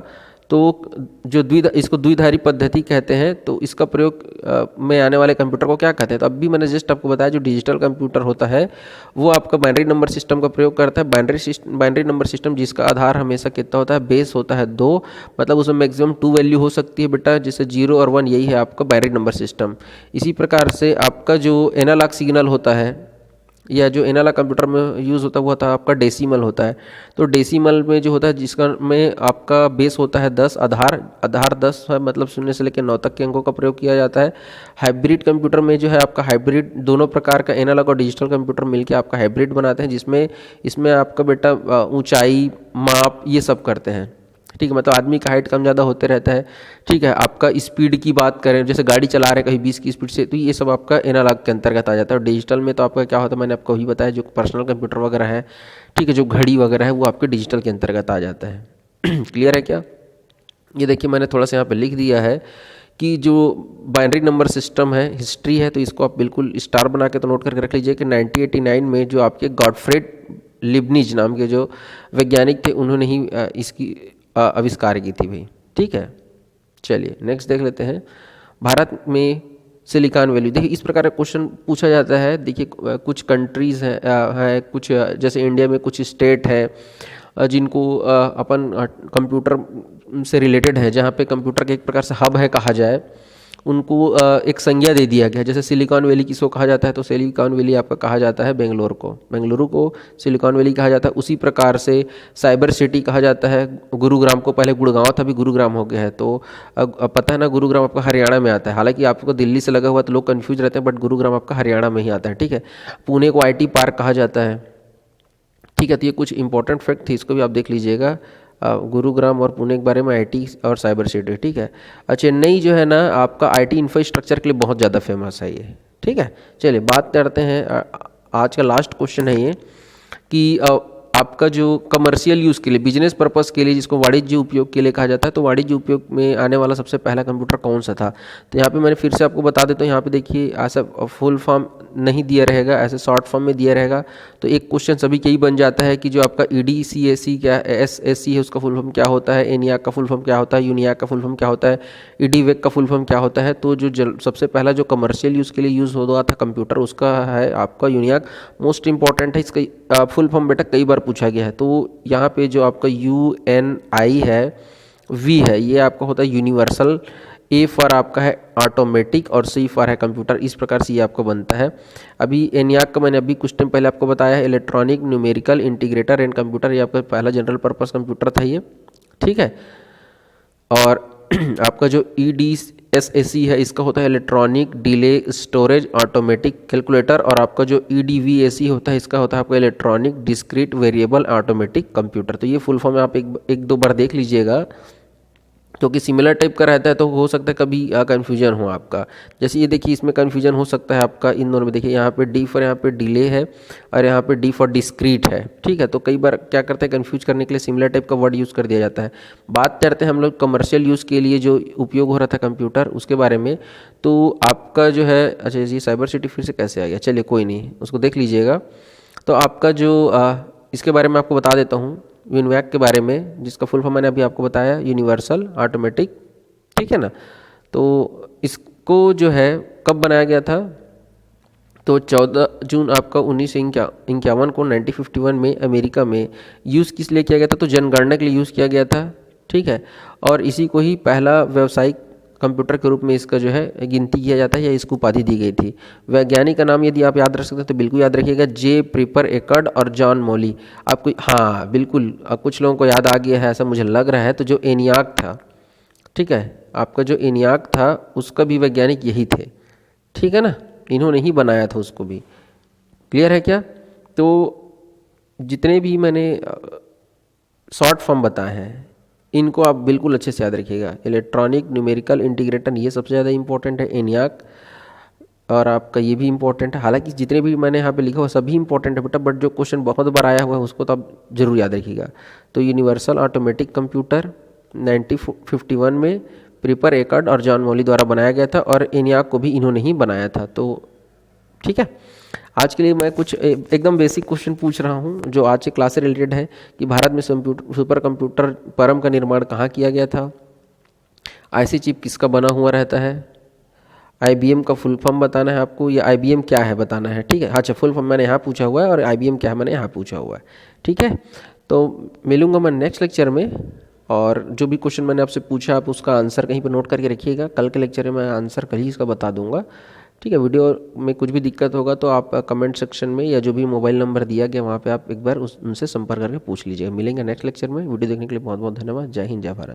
तो जो इसको द्विधारी पद्धति कहते हैं, तो इसका प्रयोग में आने वाले कंप्यूटर को क्या कहते हैं। तो अभी मैंने जस्ट आपको बताया जो डिजिटल कंप्यूटर होता है वो आपका बाइनरी नंबर सिस्टम का प्रयोग करता है। बाइनरी नंबर सिस्टम जिसका आधार हमेशा कितना होता है, बेस होता है 2, मतलब उसमें मैक्सिमम 2 वैल्यू हो सकती है बेटा, जैसे 0 और 1, यही है आपका बाइनरी नंबर सिस्टम। इसी प्रकार से आपका जो एनालॉग सिग्नल होता है या जो एनालॉग कंप्यूटर में यूज़ होता है वो होता है आपका डेसिमल होता है। तो डेसिमल में जो होता है जिसका में आपका बेस होता है 10, आधार 10 है, मतलब 0 से लेकर 9 तक के अंकों का प्रयोग किया जाता है। हाइब्रिड कंप्यूटर में जो है आपका हाइब्रिड, दोनों प्रकार का एनालॉग और डिजिटल कंप्यूटर मिलकर आपका हाइब्रिड बनाते हैं, जिसमें इसमें आपका बेटा ऊंचाई माप ये सब करते हैं, ठीक है। मतलब आदमी का हाइट कम ज़्यादा होते रहता है, ठीक है। आपका स्पीड की बात करें, जैसे गाड़ी चला रहे कहीं 20 की स्पीड से, तो ये सब आपका एनालॉग के अंतर्गत आ जाता है। और डिजिटल में तो आपका क्या होता है, मैंने आपको अभी बताया, जो पर्सनल कंप्यूटर वगैरह है, ठीक है, जो घड़ी वगैरह है वो आपके डिजिटल के अंतर्गत आ जाता है। क्लियर है क्या। ये देखिए मैंने थोड़ा सा यहाँ पर लिख दिया है कि जो बाइनरी नंबर सिस्टम है, हिस्ट्री है, तो इसको आप बिल्कुल स्टार बना के तो नोट करके रख लीजिए कि 1989 में जो आपके गॉटफ्रेड लिबनिज नाम के जो वैज्ञानिक थे, उन्होंने ही इसकी आविष्कार की थी भाई, ठीक है। चलिए नेक्स्ट देख लेते हैं। भारत में सिलिकॉन वैली, देखिए इस प्रकार का क्वेश्चन पूछा जाता है। देखिए कुछ कंट्रीज़ हैं कुछ, जैसे इंडिया में कुछ स्टेट है जिनको अपन कंप्यूटर से रिलेटेड है, जहाँ पे कंप्यूटर के एक प्रकार से हब है कहा जाए, उनको एक संज्ञा दे दिया गया। जैसे सिलिकॉन वैली किसको कहा जाता है, तो सिलिकॉन वैली आपका कहा जाता है बेंगलुरु को सिलिकॉन वैली कहा जाता है। उसी प्रकार से साइबर सिटी कहा जाता है गुरुग्राम को, पहले गुड़गांव था, अभी गुरुग्राम हो गया है। तो अब पता है ना, गुरुग्राम आपका हरियाणा में आता है। हालांकि आपको दिल्ली से लगा हुआ तो लोग कन्फ्यूज रहते हैं, बट गुरुग्राम आपका हरियाणा में ही आता है, ठीक है। पुणे को IT पार्क कहा जाता है, ठीक है। तो ये कुछ इंपॉर्टेंट फैक्ट थी, इसको भी आप देख लीजिएगा। गुरुग्राम और पुणे के बारे में IT और साइबर सिटी, ठीक है। चेन्नई जो है ना आपका IT इंफ्रास्ट्रक्चर के लिए बहुत ज़्यादा फेमस है ये, ठीक है। चलिए बात करते हैं, आज का लास्ट क्वेश्चन है ये कि आपका जो कमर्शियल यूज़ के लिए, बिजनेस पर्पस के लिए, जिसको वाणिज्य उपयोग के लिए कहा जाता है, तो वाणिज्य उपयोग में आने वाला सबसे पहला कंप्यूटर कौन सा था। तो यहाँ पे मैंने फिर से आपको बता देता हूँ, यहाँ पे देखिए ऐसा फुल फॉर्म नहीं दिया रहेगा, ऐसे शॉर्ट फॉर्म में दिया रहेगा। तो एक क्वेश्चन सभी के ही बन जाता है कि जो आपका EDCAC क्या SSC है, उसका फुल फॉर्म क्या होता है, ENIAC का फुल फॉर्म क्या होता है, यूनियाक का फुल फॉर्म क्या होता है, EDVAC का फुल फॉर्म क्या होता है। तो जो सबसे पहला जो कमर्शियल यूज़ के लिए यूज़ हो रहा था कंप्यूटर, उसका है आपका यूनियाक। मोस्ट इंपॉर्टेंट है, इसका फुल फॉर्म बेटा कई बार पूछा गया है। तो यहाँ पे जो आपका UNI है, V है, ये आपका होता है यूनिवर्सल, A फॉर आपका है ऑटोमेटिक और C फॉर है कंप्यूटर। इस प्रकार से ये आपको बनता है। अभी ENIAC का मैंने अभी कुछ टाइम पहले आपको बताया है, electronic numerical integrator and computer, ये आपका पहला जनरल पर्पस कंप्यूटर था ये, ठीक है। और आपका जो EDVSAC है, इसका होता है electronic delay storage automatic calculator. और आपका जो EDVAC होता है इसका होता है आपका electronic discrete variable automatic computer. तो ये फुल फॉर्म आप एक दो बार देख लीजिएगा, क्योंकि सिमिलर टाइप का रहता है तो हो सकता है कभी कन्फ्यूजन हो आपका। जैसे ये देखिए, इसमें कन्फ्यूजन हो सकता है आपका इन दोनों में। देखिए यहाँ पे डी फॉर यहाँ पे डिले है और यहाँ पे डी फॉर डिस्क्रीट है, ठीक है। तो कई बार क्या करते हैं, कन्फ्यूज करने के लिए सिमिलर टाइप का वर्ड यूज़ कर दिया जाता है। बात करते हैं हम लोग कमर्शियल यूज़ के लिए जो उपयोग हो रहा था कंप्यूटर उसके बारे में। तो आपका जो है, अच्छा जी साइबर सिटी फिर से कैसे आ गया, चलिए कोई नहीं, उसको देख लीजिएगा। तो आपका जो इसके बारे में आपको बता देता हूँ, यूनिवैक के बारे में, जिसका फुल फॉर्म मैंने अभी आपको बताया, यूनिवर्सल ऑटोमेटिक, ठीक है ना। तो इसको जो है कब बनाया गया था, तो 14 जून आपका 1951 को 1951 में अमेरिका में यूज़ किस लिए किया गया था, तो जनगणना के लिए यूज़ किया गया था, ठीक है। और इसी को ही पहला व्यावसायिक कंप्यूटर के रूप में इसका जो है गिनती किया जाता है या इसको उपाधि दी गई थी। वैज्ञानिक का नाम यदि आप याद रख सकते हैं तो बिल्कुल याद रखिएगा, जे प्रिपर एकर्ड और जॉन मॉली। आपको, हाँ बिल्कुल, कुछ लोगों को याद आ गया है ऐसा मुझे लग रहा है। तो जो एनियाक था, ठीक है, आपका जो एनियाक था उसका भी वैज्ञानिक यही थे, ठीक है ना, इन्होंने ही बनाया था उसको भी। क्लियर है क्या। तो जितने भी मैंने शॉर्ट फॉर्म बताए हैं इनको आप बिल्कुल अच्छे से याद रखिएगा। इलेक्ट्रॉनिक न्यूमेरिकल इंटीग्रेटर ये सबसे ज़्यादा इंपॉर्टेंट है, एनियाक, और आपका ये भी इंपॉर्टेंट है। हालांकि जितने भी मैंने यहाँ पे लिखा हुआ सभी इंपॉर्टेंट है बेटा, बट जो क्वेश्चन बहुत बार आया हुआ है उसको तो आप जरूर याद रखिएगा। तो यूनिवर्सल ऑटोमेटिक कंप्यूटर 1951 में प्रिपर एकर्ड और जॉन मॉली द्वारा बनाया गया था, और एनियाक को भी इन्होंने ही बनाया था। तो ठीक है, आज के लिए मैं कुछ एकदम बेसिक क्वेश्चन पूछ रहा हूँ जो आज से क्लास से रिलेटेड है, कि भारत में सुपर कंप्यूटर परम का निर्माण कहाँ किया गया था, IC चिप किसका बना हुआ रहता है, IBM का फुल फॉर्म बताना है आपको, या IBM क्या है बताना है, ठीक है। अच्छा, फुल फॉर्म मैंने यहाँ पूछा हुआ है और IBM क्या है मैंने यहाँ पूछा हुआ है, ठीक है। तो मिलूंगा मैं नेक्स्ट लेक्चर में, और जो भी क्वेश्चन मैंने आपसे पूछा आप उसका आंसर कहीं पर नोट करके रखिएगा। कल के लेक्चर में मैं आंसर कल ही इसका बता दूंगा, ठीक है। वीडियो में कुछ भी दिक्कत होगा तो आप कमेंट सेक्शन में या जो भी मोबाइल नंबर दिया गया वहाँ पे आप एक बार उनसे संपर्क करके पूछ लीजिएगा। मिलेंगे नेक्स्ट लेक्चर में। वीडियो देखने के लिए बहुत बहुत धन्यवाद। जय हिंद, जय भारत।